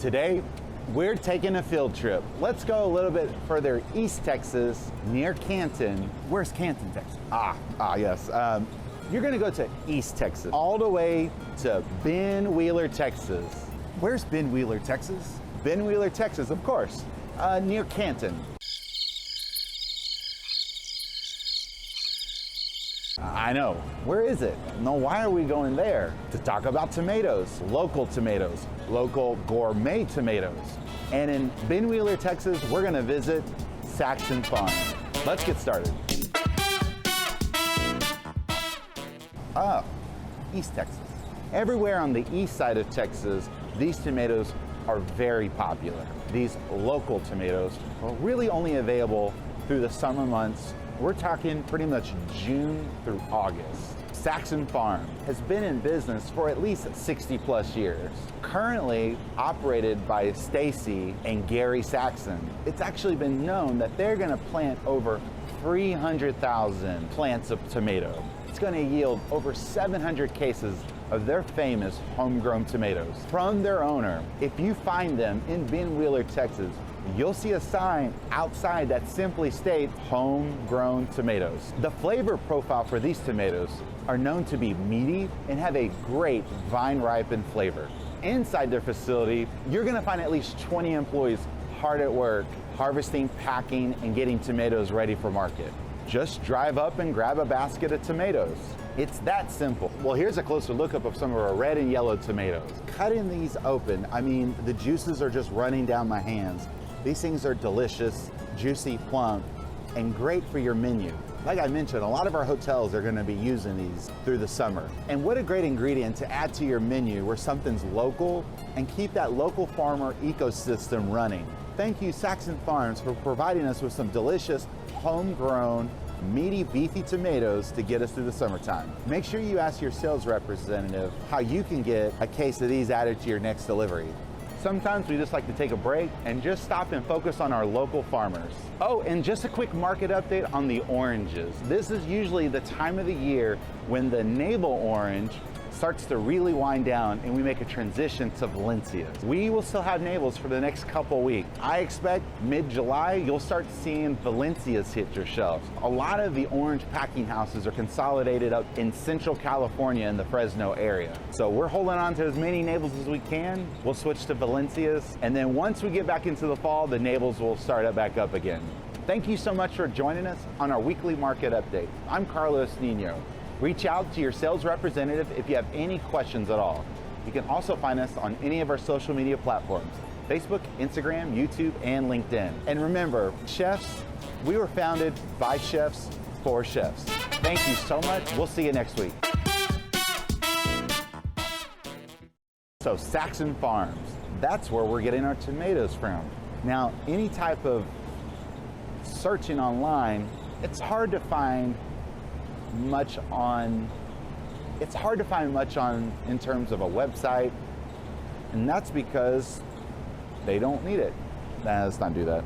Today, we're taking a field trip. Let's go a little bit further East Texas, near Canton. Where's Canton, Texas? Yes. You're gonna go to East Texas, all the way to Ben Wheeler, Texas. Where's Ben Wheeler, Texas? Ben Wheeler, Texas, of course, near Canton. I know, where is it? No, why are we going there? To talk about tomatoes, local gourmet tomatoes. And in Ben Wheeler, Texas, we're gonna visit Saxon Farm. Let's get started. East Texas. Everywhere on the east side of Texas, these tomatoes are very popular. These local tomatoes are really only available through the summer months. We're talking pretty much June through August. Saxon Farm has been in business for at least 60 plus years. Currently operated by Stacy and Gary Saxon. It's actually been known that they're gonna plant over 300,000 plants of tomato. It's gonna yield over 700 cases of their famous homegrown tomatoes from their owner. If you find them in Ben Wheeler, Texas, you'll see a sign outside that simply states homegrown tomatoes. The flavor profile for these tomatoes are known to be meaty and have a great vine-ripened flavor. Inside their facility, you're gonna find at least 20 employees hard at work, harvesting, packing, and getting tomatoes ready for market. Just drive up and grab a basket of tomatoes. It's that simple. Well, here's a closer look-up of some of our red and yellow tomatoes. Cutting these open, I mean, the juices are just running down my hands. These things are delicious, juicy, plump, and great for your menu. Like I mentioned, a lot of our hotels are gonna be using these through the summer. And what a great ingredient to add to your menu where something's local and keep that local farmer ecosystem running. Thank you, Saxon Farms, for providing us with some delicious, homegrown, meaty, beefy tomatoes to get us through the summertime. Make sure you ask your sales representative how you can get a case of these added to your next delivery. Sometimes we just like to take a break and just stop and focus on our local farmers. Oh, and just a quick market update on the oranges. This is usually the time of the year when the navel orange starts to really wind down and we make a transition to Valencias. We will still have navels for the next couple weeks. I expect mid-July, you'll start seeing Valencias hit your shelves. A lot of the orange packing houses are consolidated up in Central California in the Fresno area. So we're holding on to as many navels as we can. We'll switch to Valencias. And then once we get back into the fall, the navels will start back up again. Thank you so much for joining us on our weekly market update. I'm Carlos Nino. Reach out to your sales representative if you have any questions at all. You can also find us on any of our social media platforms, Facebook, Instagram, YouTube, and LinkedIn. And remember, chefs, we were founded by chefs for chefs. Thank you so much. We'll see you next week. So Saxon Farms, that's where we're getting our tomatoes from. Now, any type of searching online, it's hard to find much on in terms of a website, and that's because they don't need it. Let's not do that.